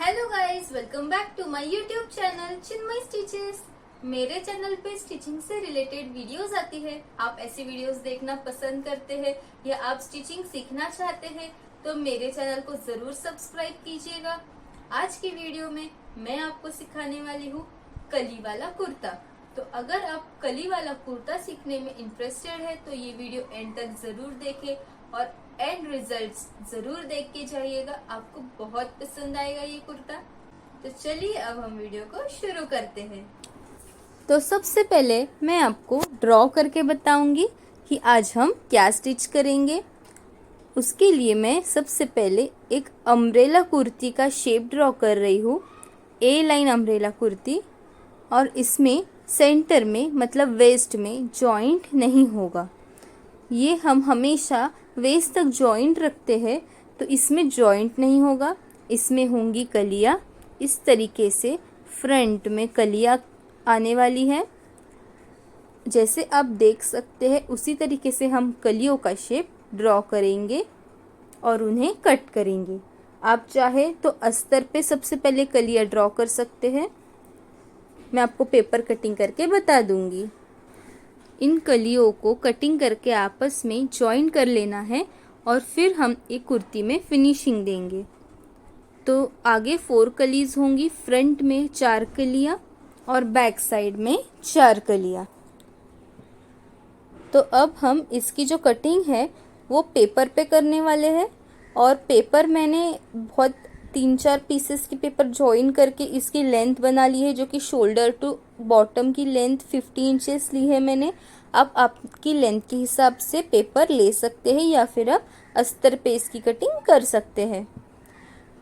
Hello guys, welcome back to my YouTube channel Chinmay stitches. मेरे channel पे stitching से related videos आती है। आप ऐसी वीडियोस देखना पसंद करते हैं या आप स्टिचिंग सीखना चाहते हैं तो मेरे चैनल को जरूर सब्सक्राइब कीजिएगा। आज की वीडियो में मैं आपको सिखाने वाली हूँ कली वाला कुर्ता। तो अगर आप कली वाला कुर्ता सीखने में इंटरेस्टेड है तो ये वीडियो एंड तक जरूर देखें और एंड रिजल्ट्स जरूर देख के जाइएगा। आपको बहुत पसंद आएगा ये कुर्ता। तो चलिए अब हम वीडियो को शुरू करते हैं। तो सबसे पहले मैं आपको ड्रॉ करके बताऊंगी कि आज हम क्या स्टिच करेंगे। उसके लिए मैं सबसे पहले एक अम्ब्रेला कुर्ती का शेप ड्रॉ कर रही हूँ, ए लाइन अम्ब्रेला कुर्ती। और इसमें सेंटर में मतलब वेस्ट में जॉइंट नहीं होगा। ये हम हमेशा वेस्ट तक जॉइंट रखते हैं तो इसमें जॉइंट नहीं होगा। इसमें होंगी कलियां, इस तरीके से फ्रंट में कलियां आने वाली है। जैसे आप देख सकते हैं उसी तरीके से हम कलियों का शेप ड्रॉ करेंगे और उन्हें कट करेंगे। आप चाहे तो अस्तर पे सबसे पहले कलियां ड्रॉ कर सकते हैं। मैं आपको पेपर कटिंग करके बता दूंगी। इन कलियों को कटिंग करके आपस में जॉइन कर लेना है और फिर हम एक कुर्ती में फिनिशिंग देंगे। तो आगे 4 कलीज होंगी, फ्रंट में 4 कलियां और बैक साइड में 4 कलियां। तो अब हम इसकी जो कटिंग है वो पेपर पे करने वाले हैं। और पेपर मैंने बहुत 3-4 पीसेस की पेपर जॉइन करके इसकी लेंथ बना ली है, जो कि शोल्डर टू बॉटम की लेंथ 50 इंचेस ली है मैंने। आप आपकी लेंथ के हिसाब से पेपर ले सकते हैं या फिर आप अस्तर पे इसकी कटिंग कर सकते हैं।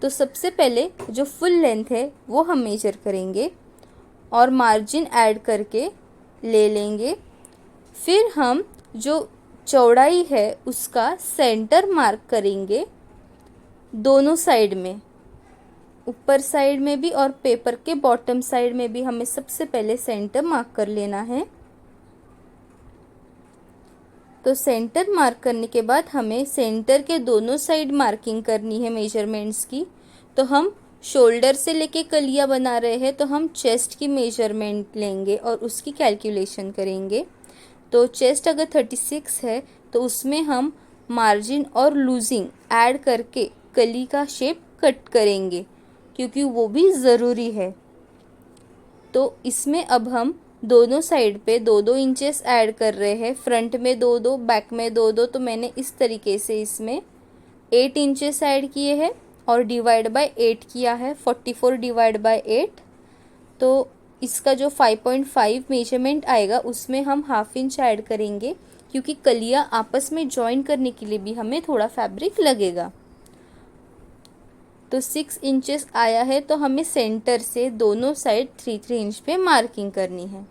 तो सबसे पहले जो फुल लेंथ है वो हम मेजर करेंगे और मार्जिन ऐड करके ले लेंगे। फिर हम जो चौड़ाई है उसका सेंटर मार्क करेंगे दोनों साइड में, ऊपर साइड में भी और पेपर के बॉटम साइड में भी हमें सबसे पहले सेंटर मार्क कर लेना है। तो सेंटर मार्क करने के बाद हमें सेंटर के दोनों साइड मार्किंग करनी है मेजरमेंट्स की। तो हम शोल्डर से लेके कलियां बना रहे हैं तो हम चेस्ट की मेजरमेंट लेंगे और उसकी कैलकुलेशन करेंगे। तो चेस्ट अगर 36 है तो उसमें हम मार्जिन और लूजिंग ऐड करके कली का शेप कट करेंगे, क्योंकि वो भी ज़रूरी है। तो इसमें अब हम दोनों साइड पे 2-2 इंचेस ऐड कर रहे हैं, फ्रंट में 2-2, बैक में 2-2। तो मैंने इस तरीके से इसमें 8 इंचेस ऐड किए हैं और डिवाइड बाय 8 किया है, 44 डिवाइड बाय 8। तो इसका जो 5.5 मेजरमेंट आएगा उसमें हम ½ इंच ऐड करेंगे, क्योंकि कलियां आपस में जॉइन करने के लिए भी हमें थोड़ा फैब्रिक लगेगा। तो 6 इंचेस आया है तो हमें सेंटर से दोनों साइड 3-3 इंच पे मार्किंग करनी है।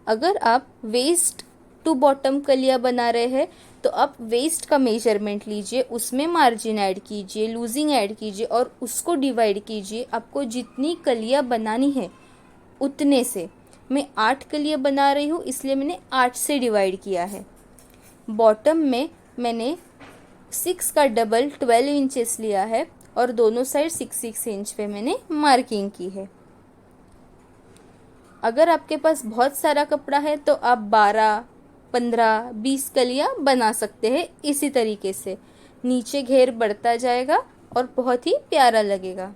अगर आप वेस्ट टू बॉटम कलियां बना रहे हैं तो आप वेस्ट का मेजरमेंट लीजिए, उसमें मार्जिन ऐड कीजिए, लूजिंग ऐड कीजिए और उसको डिवाइड कीजिए। आपको जितनी कलियां बनानी है उतने से। मैं 8 कलियां बना रही हूँ इसलिए मैंने 8 से डिवाइड किया है। बॉटम में मैंने 6 का डबल 12 इंचेस लिया है और दोनों साइड 6-6 इंच पे मैंने मार्किंग की है। अगर आपके पास बहुत सारा कपड़ा है तो आप 12, 15, 20 कलियां बना सकते हैं। इसी तरीके से नीचे घेर बढ़ता जाएगा और बहुत ही प्यारा लगेगा।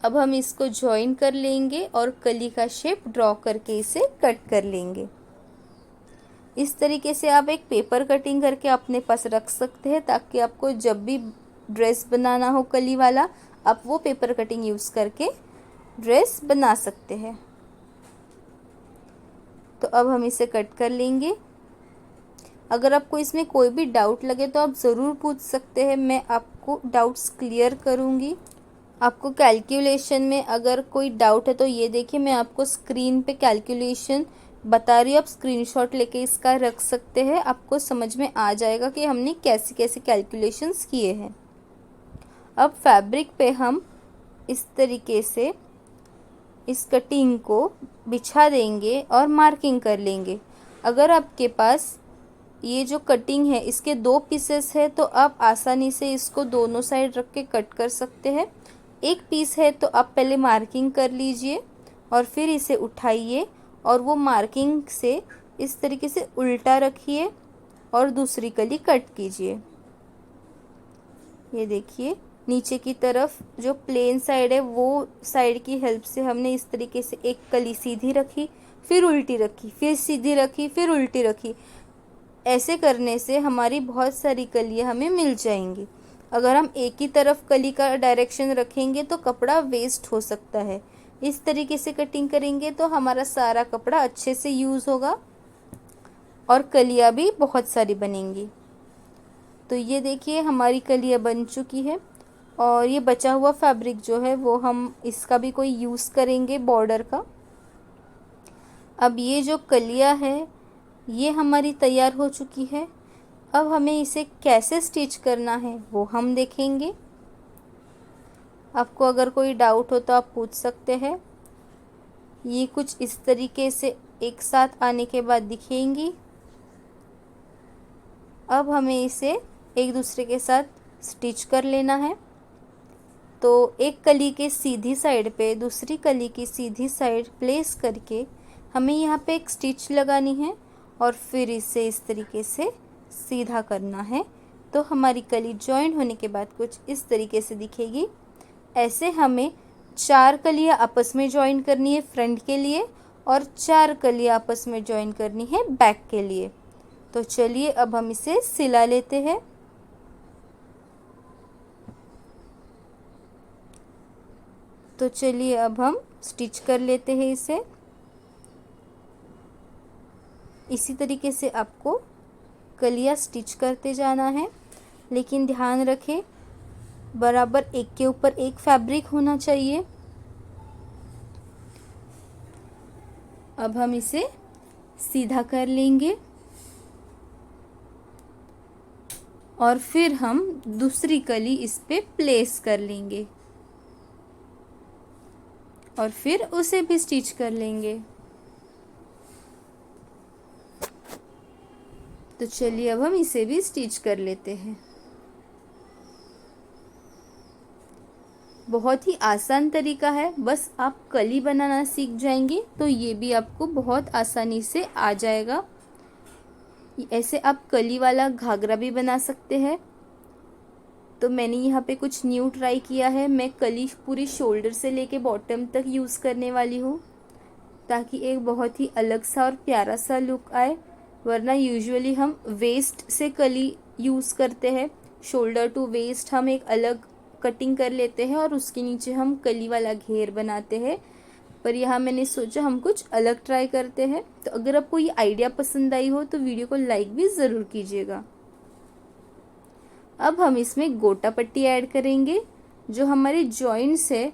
अब हम इसको जॉइन कर लेंगे और कली का शेप ड्रॉ करके इसे कट कर लेंगे। इस तरीके से आप एक पेपर कटिंग करके अपने पास रख सकते हैं, ताकि आपको जब भी ड्रेस बनाना हो कली वाला, आप वो पेपर कटिंग यूज़ करके ड्रेस बना सकते हैं। तो अब हम इसे कट कर लेंगे। अगर आपको इसमें कोई भी डाउट लगे तो आप ज़रूर पूछ सकते हैं, मैं आपको डाउट्स क्लियर करूँगी। आपको कैलकुलेशन में अगर कोई डाउट है तो ये देखिए, मैं आपको स्क्रीन पे कैलकुलेशन बता रही हूँ। आप स्क्रीनशॉट लेके इसका रख सकते हैं, आपको समझ में आ जाएगा कि हमने कैसे कैसे कैलकुलेशंस किए हैं। अब फैब्रिक पे हम इस तरीके से इस कटिंग को बिछा देंगे और मार्किंग कर लेंगे। अगर आपके पास ये जो कटिंग है इसके 2 पीसेस है तो आप आसानी से इसको दोनों साइड रख के कट कर सकते हैं। एक पीस है तो आप पहले मार्किंग कर लीजिए और फिर इसे उठाइए और वो मार्किंग से इस तरीके से उल्टा रखिए और दूसरी कली कट कीजिए। ये देखिए नीचे की तरफ जो प्लेन साइड है वो साइड की हेल्प से हमने इस तरीके से एक कली सीधी रखी, फिर उल्टी रखी, फिर सीधी रखी, फिर उल्टी रखी। ऐसे करने से हमारी बहुत सारी कलियां हमें मिल जाएंगी। अगर हम एक ही तरफ कली का डायरेक्शन रखेंगे तो कपड़ा वेस्ट हो सकता है। इस तरीके से कटिंग करेंगे तो हमारा सारा कपड़ा अच्छे से यूज़ होगा और कलियां भी बहुत सारी बनेंगी। तो ये देखिए हमारी कलियां बन चुकी है और ये बचा हुआ फैब्रिक जो है वो हम इसका भी कोई यूज़ करेंगे बॉर्डर का। अब ये जो कलियां है ये हमारी तैयार हो चुकी है। अब हमें इसे कैसे स्टिच करना है वो हम देखेंगे। आपको अगर कोई डाउट हो तो आप पूछ सकते हैं। ये कुछ इस तरीके से एक साथ आने के बाद दिखेंगी। अब हमें इसे एक दूसरे के साथ स्टिच कर लेना है। तो एक कली के सीधी साइड पे दूसरी कली की सीधी साइड प्लेस करके हमें यहाँ पे एक स्टिच लगानी है और फिर इसे इस तरीके से सीधा करना है। तो हमारी कली जॉइन होने के बाद कुछ इस तरीके से दिखेगी। ऐसे हमें 4 कलियाँ आपस में जॉइन करनी है फ्रंट के लिए और 4 कलियाँ आपस में जॉइन करनी है बैक के लिए। तो चलिए अब हम इसे सिला लेते हैं। तो चलिए अब हम स्टिच कर लेते हैं इसे। इसी तरीके से आपको कलियां स्टिच करते जाना है, लेकिन ध्यान रखें बराबर एक के ऊपर एक फैब्रिक होना चाहिए। अब हम इसे सीधा कर लेंगे और फिर हम दूसरी कली इस पे प्लेस कर लेंगे और फिर उसे भी स्टिच कर लेंगे। तो चलिए अब हम इसे भी स्टिच कर लेते हैं। बहुत ही आसान तरीका है, बस आप कली बनाना सीख जाएंगे तो ये भी आपको बहुत आसानी से आ जाएगा। ऐसे आप कली वाला घाघरा भी बना सकते हैं। तो मैंने यहाँ पे कुछ न्यू ट्राई किया है। मैं कली पूरी शोल्डर से लेके बॉटम तक यूज़ करने वाली हूँ ताकि एक बहुत ही अलग सा और प्यारा सा लुक आए। वरना यूजुअली हम वेस्ट से कली यूज़ करते हैं, शोल्डर टू वेस्ट हम एक अलग कटिंग कर लेते हैं और उसके नीचे हम कली वाला घेर बनाते हैं। पर यहाँ मैंने सोचा हम कुछ अलग ट्राई करते हैं। तो अगर आपको ये आइडिया पसंद आई हो तो वीडियो को लाइक भी ज़रूर कीजिएगा। अब हम इसमें गोटा पट्टी ऐड करेंगे। जो हमारे जॉइंट्स है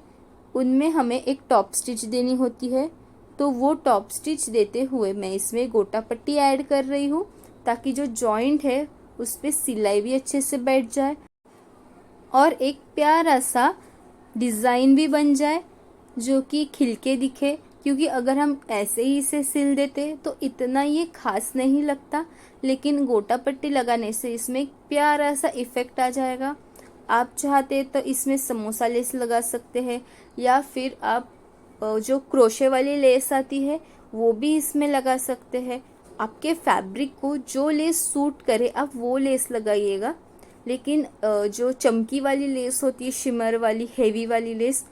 उनमें हमें एक टॉप स्टिच देनी होती है, तो वो टॉप स्टिच देते हुए मैं इसमें गोटा पट्टी ऐड कर रही हूँ ताकि जो जॉइंट है उस पर सिलाई भी अच्छे से बैठ जाए और एक प्यारा सा डिज़ाइन भी बन जाए जो कि खिलके दिखे। क्योंकि अगर हम ऐसे ही इसे सिल देते तो इतना ये खास नहीं लगता, लेकिन गोटा पट्टी लगाने से इसमें एक प्यारा सा इफ़ेक्ट आ जाएगा। आप चाहते तो इसमें समोसा लेस लगा सकते हैं या फिर आप जो क्रोशे वाली लेस आती है वो भी इसमें लगा सकते हैं। आपके फैब्रिक को जो लेस सूट करे आप वो लेस लगाइएगा। लेकिन जो चमकी वाली लेस होती है, शिमर वाली, हेवी वाली लेस,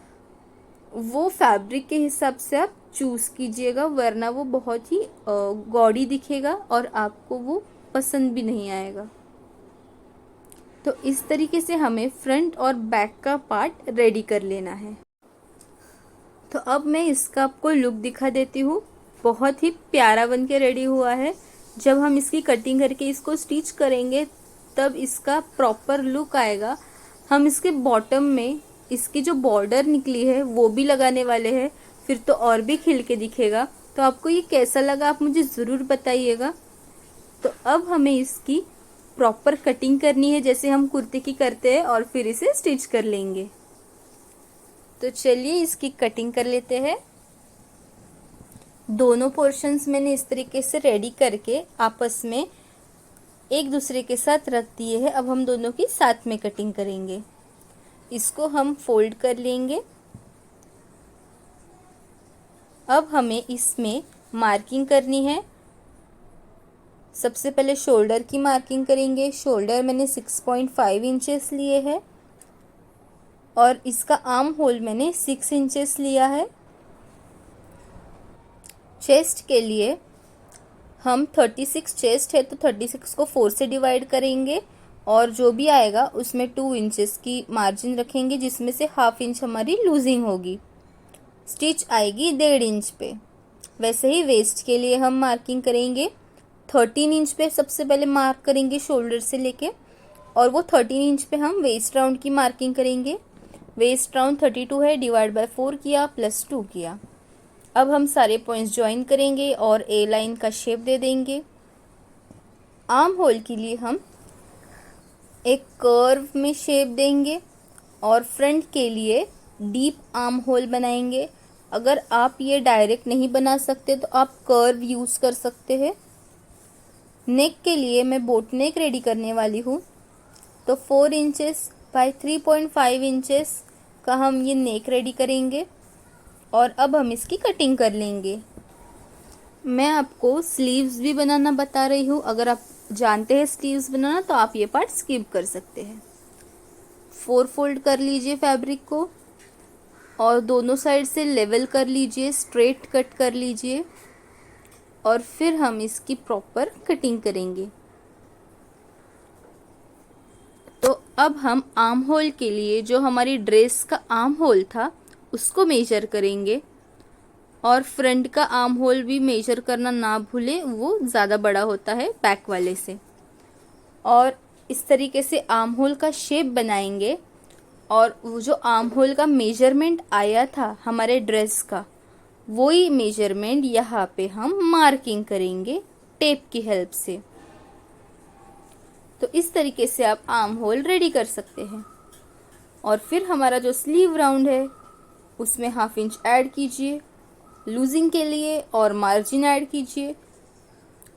वो फैब्रिक के हिसाब से आप चूज़ कीजिएगा, वरना वो बहुत ही गॉडी दिखेगा और आपको वो पसंद भी नहीं आएगा। तो इस तरीके से हमें फ्रंट और बैक का पार्ट रेडी कर लेना है। तो अब मैं इसका आपको लुक दिखा देती हूँ। बहुत ही प्यारा बन के रेडी हुआ है। जब हम इसकी कटिंग करके इसको स्टिच करेंगे तब इसका प्रॉपर लुक आएगा। हम इसके बॉटम में इसकी जो बॉर्डर निकली है वो भी लगाने वाले हैं, फिर तो और भी खिल के दिखेगा। तो आपको ये कैसा लगा आप मुझे ज़रूर बताइएगा। तो अब हमें इसकी प्रॉपर कटिंग करनी है जैसे हम कुर्ते की करते हैं और फिर इसे स्टिच कर लेंगे। तो चलिए इसकी कटिंग कर लेते हैं। दोनों पोर्शंस मैंने इस तरीके से रेडी करके आपस में एक दूसरे के साथ रख दिए हैं। अब हम दोनों की साथ में कटिंग करेंगे। इसको हम फोल्ड कर लेंगे। अब हमें इसमें मार्किंग करनी है। सबसे पहले शोल्डर की मार्किंग करेंगे। शोल्डर मैंने 6.5 इंचेस लिए है और इसका आर्म होल मैंने 6 इंचेस लिया है। चेस्ट के लिए हम 36 चेस्ट है तो 36 को 4 से डिवाइड करेंगे और जो भी आएगा उसमें 2 इंचेस की मार्जिन रखेंगे, जिसमें से हाफ इंच हमारी लूजिंग होगी। स्टिच आएगी 1.5 इंच पे। वैसे ही वेस्ट के लिए हम मार्किंग करेंगे 13 इंच पे। सबसे पहले मार्क करेंगे शोल्डर से लेके और वो 13 इंच पे हम वेस्ट राउंड की मार्किंग करेंगे। वेस्ट राउंड 32 है, डिवाइड बाय 4 किया प्लस 2 किया। अब हम सारे पॉइंट्स ज्वाइन करेंगे और ए लाइन का शेप दे देंगे। आर्म होल के लिए हम एक कर्व में शेप देंगे और फ्रंट के लिए डीप आर्म होल बनाएंगे। अगर आप ये डायरेक्ट नहीं बना सकते तो आप कर्व यूज़ कर सकते हैं। नेक के लिए मैं बोट नेक रेडी करने वाली हूँ, तो 4 इंचेस बाय 3.5 इंचेस का हम ये नेक रेडी करेंगे और अब हम इसकी कटिंग कर लेंगे। मैं आपको स्लीव्स भी बनाना बता रही हूँ। अगर आप जानते हैं स्लीव्स बनाना तो आप ये पार्ट स्किप कर सकते हैं। 4 फोल्ड कर लीजिए फैब्रिक को और दोनों साइड से लेवल कर लीजिए, स्ट्रेट कट कर लीजिए और फिर हम इसकी प्रॉपर कटिंग करेंगे। तो अब हम आर्म होल के लिए जो हमारी ड्रेस का आर्म होल था उसको मेजर करेंगे और फ्रंट का आर्म होल भी मेजर करना ना भूले, वो ज़्यादा बड़ा होता है बैक वाले से। और इस तरीके से आर्म होल का शेप बनाएंगे और वो जो आर्म होल का मेजरमेंट आया था हमारे ड्रेस का, वही मेजरमेंट यहाँ पे हम मार्किंग करेंगे टेप की हेल्प से। तो इस तरीके से आप आर्म होल रेडी कर सकते हैं। और फिर हमारा जो स्लीव राउंड है उसमें हाफ इंच ऐड कीजिए लूजिंग के लिए और मार्जिन ऐड कीजिए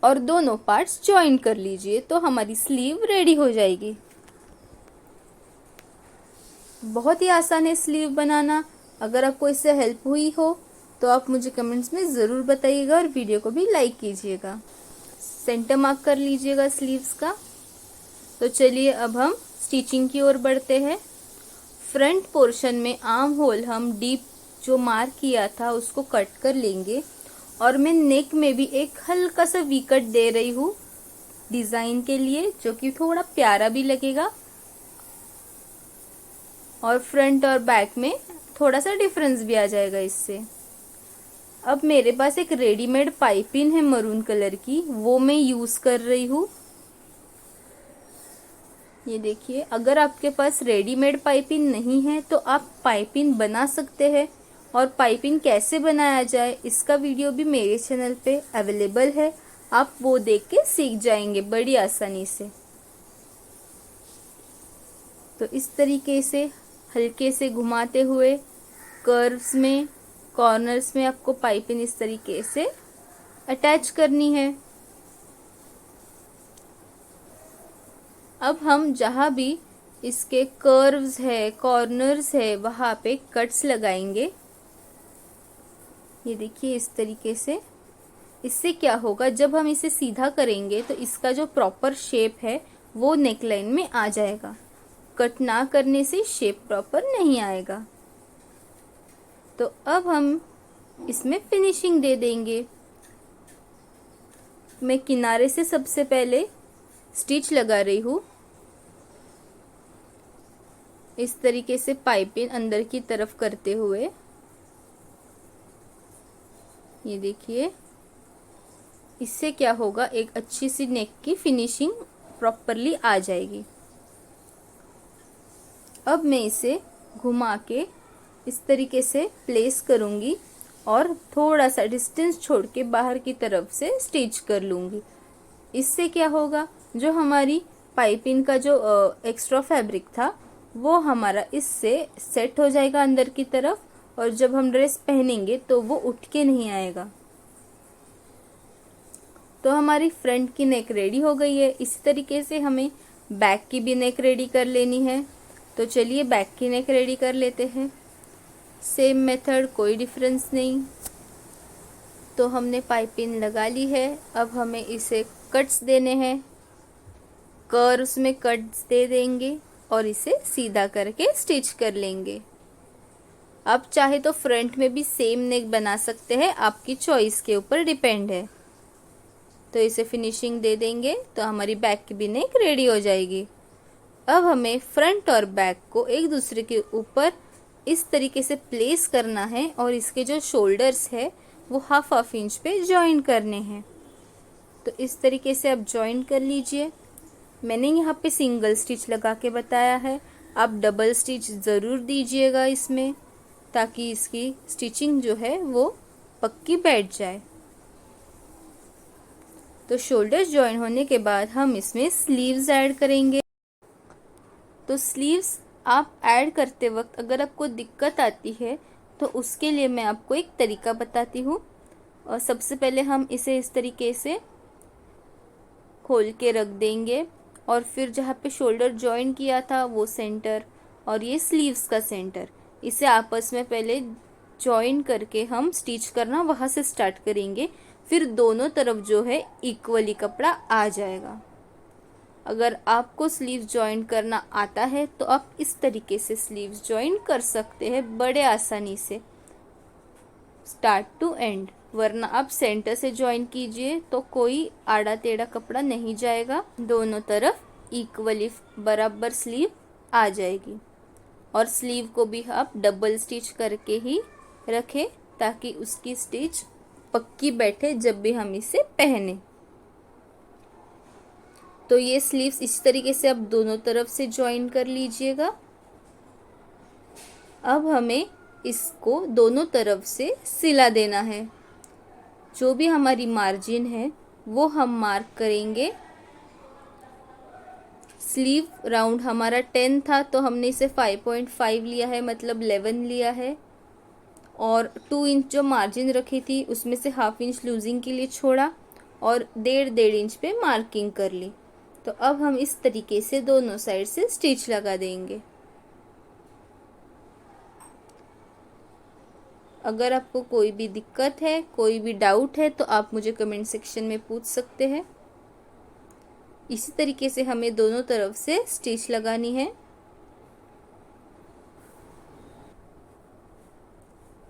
और दोनों पार्ट्स ज्वाइन कर लीजिए, तो हमारी स्लीव रेडी हो जाएगी। बहुत ही आसान है स्लीव बनाना। अगर आपको इससे हेल्प हुई हो तो आप मुझे कमेंट्स में ज़रूर बताइएगा और वीडियो को भी लाइक कीजिएगा। सेंटर मार्क कर लीजिएगा स्लीव्स का। तो चलिए अब हम स्टिचिंग की ओर बढ़ते हैं। फ्रंट पोर्शन में आर्म होल हम डीप जो मार्क किया था उसको कट कर लेंगे और मैं नेक में भी एक हल्का सा वी कट दे रही हूँ डिज़ाइन के लिए, जो कि थोड़ा प्यारा भी लगेगा और फ्रंट और बैक में थोड़ा सा डिफरेंस भी आ जाएगा इससे। अब मेरे पास एक रेडीमेड पाइपिंग है मरून कलर की, वो मैं यूज़ कर रही हूँ। ये देखिए, अगर आपके पास रेडीमेड पाइपिंग नहीं है तो आप पाइपिंग बना सकते हैं और पाइपिंग कैसे बनाया जाए इसका वीडियो भी मेरे चैनल पे अवेलेबल है। आप वो देख के सीख जाएंगे बड़ी आसानी से। तो इस तरीके से हल्के से घुमाते हुए कर्व्स में, कॉर्नर्स में आपको पाइपिंग इस तरीके से अटैच करनी है। अब हम जहाँ भी इसके कर्व्स है, कॉर्नर्स है, वहाँ पे कट्स लगाएंगे। ये देखिए इस तरीके से। इससे क्या होगा, जब हम इसे सीधा करेंगे तो इसका जो प्रॉपर शेप है वो नेकलाइन में आ जाएगा। कट ना करने से शेप प्रॉपर नहीं आएगा। तो अब हम इसमें फिनिशिंग दे देंगे। मैं किनारे से सबसे पहले स्टिच लगा रही हूँ। इस तरीके से पाइपिंग अंदर की तरफ करते हुए, ये देखिए, इससे क्या होगा, एक अच्छी सी नेक की फिनिशिंग प्रॉपरली आ जाएगी। अब मैं इसे घुमा के इस तरीके से प्लेस करूँगी और थोड़ा सा डिस्टेंस छोड़ के बाहर की तरफ से स्टिच कर लूँगी। इससे क्या होगा, जो हमारी पाइपिंग का जो एक्स्ट्रा फैब्रिक था वो हमारा इससे सेट हो जाएगा अंदर की तरफ और जब हम ड्रेस पहनेंगे तो वो उठ के नहीं आएगा। तो हमारी फ्रंट की नेक रेडी हो गई है। इसी तरीके से हमें बैक की भी नेक रेडी कर लेनी है। तो चलिए बैक की नेक रेडी कर लेते हैं। सेम मेथड, कोई डिफरेंस नहीं। तो हमने पाइपिंग लगा ली है। अब हमें इसे कट्स देने हैं, कर्व्स में कट्स दे देंगे और इसे सीधा करके स्टिच कर लेंगे। आप चाहे तो फ्रंट में भी सेम नेक बना सकते हैं, आपकी चॉइस के ऊपर डिपेंड है। तो इसे फिनिशिंग दे देंगे तो हमारी बैक की भी नेक रेडी हो जाएगी। अब हमें फ्रंट और बैक को एक दूसरे के ऊपर इस तरीके से प्लेस करना है और इसके जो शोल्डर्स है वो हाफ इंच पे जॉइन करने हैं। तो इस तरीके से आप जॉइन कर लीजिए। मैंने यहाँ पे सिंगल स्टिच लगा के बताया है, आप डबल स्टिच ज़रूर दीजिएगा इसमें, ताकि इसकी स्टिचिंग जो है वो पक्की बैठ जाए। तो शोल्डर्स जॉइन होने के बाद हम इसमें स्लीव्स ऐड करेंगे। तो स्लीव्स आप ऐड करते वक्त अगर आपको दिक्कत आती है तो उसके लिए मैं आपको एक तरीका बताती हूँ। और सबसे पहले हम इसे इस तरीके से खोल के रख देंगे और फिर जहाँ पे शोल्डर जॉइन किया था वो सेंटर और ये स्लीव्स का सेंटर, इसे आपस में पहले जॉइन करके हम स्टिच करना वहाँ से स्टार्ट करेंगे। फिर दोनों तरफ जो है इक्वली कपड़ा आ जाएगा। अगर आपको स्लीव्स जॉइन करना आता है तो आप इस तरीके से स्लीव्स जॉइन कर सकते हैं बड़े आसानी से, स्टार्ट टू एंड। वरना आप सेंटर से जॉइन कीजिए तो कोई आड़ा टेढ़ा कपड़ा नहीं जाएगा, दोनों तरफ इक्वली बराबर स्लीव आ जाएगी। और स्लीव को भी आप डबल स्टिच करके ही रखें ताकि उसकी स्टिच पक्की बैठे जब भी हम इसे पहने। तो ये स्लीव्स इस तरीके से आप दोनों तरफ से जॉइन कर लीजिएगा। अब हमें इसको दोनों तरफ से सिला देना है। जो भी हमारी मार्जिन है वो हम मार्क करेंगे। स्लीव राउंड हमारा 10 था तो हमने इसे 5.5 लिया है, मतलब 11 लिया है। और 2 इंच जो मार्जिन रखी थी उसमें से हाफ इंच लूजिंग के लिए छोड़ा और 1.5 इंच पे मार्किंग कर ली। तो अब हम इस तरीके से दोनों साइड से स्टिच लगा देंगे। अगर आपको कोई भी दिक्कत है, कोई भी डाउट है तो आप मुझे कमेंट सेक्शन में पूछ सकते हैं। इसी तरीके से हमें दोनों तरफ से स्टिच लगानी है।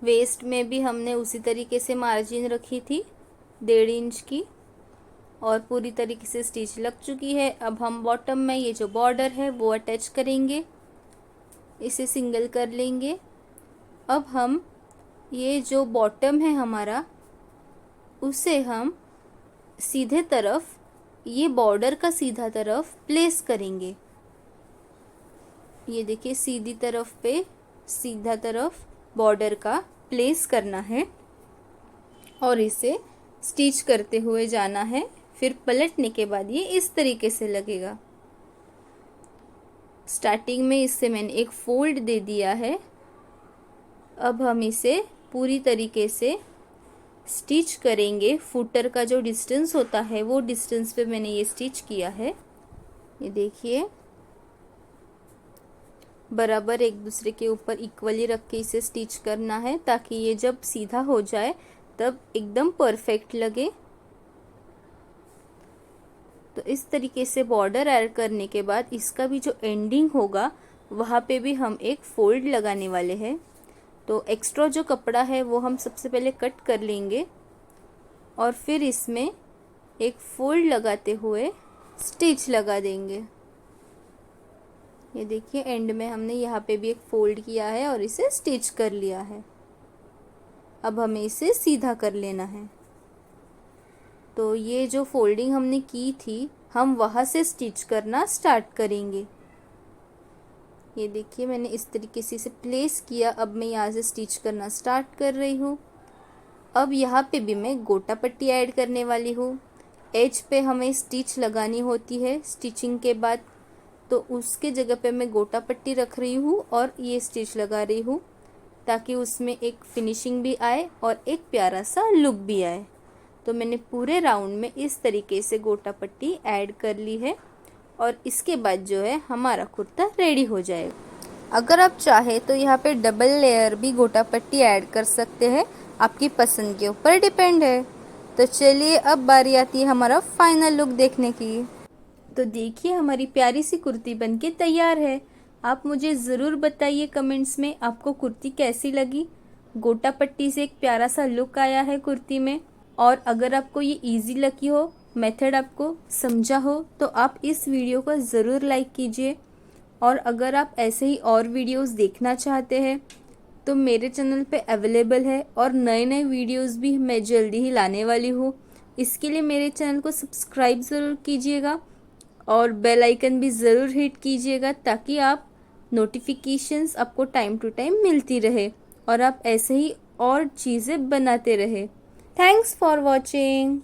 वेस्ट में भी हमने उसी तरीके से मार्जिन रखी थी 1.5 इंच की और पूरी तरीके से स्टिच लग चुकी है। अब हम बॉटम में ये जो बॉर्डर है वो अटैच करेंगे, इसे सिंगल कर लेंगे। अब हम ये जो बॉटम है हमारा उसे हम सीधे तरफ, ये बॉर्डर का सीधा तरफ प्लेस करेंगे। ये देखिए सीधी तरफ पे सीधा तरफ बॉर्डर का प्लेस करना है और इसे स्टिच करते हुए जाना है। फिर पलटने के बाद ये इस तरीके से लगेगा। स्टार्टिंग में इससे मैंने एक फोल्ड दे दिया है। अब हम इसे पूरी तरीके से स्टिच करेंगे। फुटर का जो डिस्टेंस होता है वो डिस्टेंस पे मैंने ये स्टिच किया है। ये देखिए बराबर एक दूसरे के ऊपर इक्वली रख के इसे स्टिच करना है ताकि ये जब सीधा हो जाए तब एकदम परफेक्ट लगे। तो इस तरीके से बॉर्डर ऐड करने के बाद इसका भी जो एंडिंग होगा वहाँ पे भी हम एक फोल्ड लगाने वाले हैं। तो एक्स्ट्रा जो कपड़ा है वो हम सबसे पहले कट कर लेंगे और फिर इसमें एक फोल्ड लगाते हुए स्टिच लगा देंगे। ये देखिए एंड में हमने यहाँ पे भी एक फोल्ड किया है और इसे स्टिच कर लिया है। अब हमें इसे सीधा कर लेना है। तो ये जो फोल्डिंग हमने की थी हम वहाँ से स्टिच करना स्टार्ट करेंगे। ये देखिए मैंने इस तरीके से इसे प्लेस किया। अब मैं यहाँ से स्टिच करना स्टार्ट कर रही हूँ। अब यहाँ पे भी मैं गोटा पट्टी ऐड करने वाली हूँ। एज पे हमें स्टिच लगानी होती है स्टिचिंग के बाद, तो उसके जगह पे मैं गोटा पट्टी रख रही हूँ और ये स्टिच लगा रही हूँ ताकि उसमें एक फिनिशिंग भी आए और एक प्यारा सा लुक भी आए। तो मैंने पूरे राउंड में इस तरीके से गोटा पट्टी ऐड कर ली है और इसके बाद जो है हमारा कुर्ता रेडी हो जाएगा। अगर आप चाहे तो यहाँ पे डबल लेयर भी गोटा पट्टी ऐड कर सकते हैं, आपकी पसंद के ऊपर डिपेंड है। तो चलिए अब बारी आती है हमारा फाइनल लुक देखने की। तो देखिए हमारी प्यारी सी कुर्ती बनके तैयार है। आप मुझे ज़रूर बताइए कमेंट्स में आपको कुर्ती कैसी लगी। गोटा पट्टी से एक प्यारा सा लुक आया है कुर्ती में। और अगर आपको ये इजी लगी हो, मेथड आपको समझा हो, तो आप इस वीडियो को ज़रूर लाइक कीजिए। और अगर आप ऐसे ही और वीडियोस देखना चाहते हैं तो मेरे चैनल पे अवेलेबल है, और नए नए वीडियोस भी मैं जल्दी ही लाने वाली हूँ। इसके लिए मेरे चैनल को सब्सक्राइब ज़रूर कीजिएगा और बेल आइकन भी ज़रूर हिट कीजिएगा, ताकि आप नोटिफिकेशंस आपको टाइम टू टाइम मिलती रहे और आप ऐसे ही और चीज़ें बनाते रहे। Thanks for watching.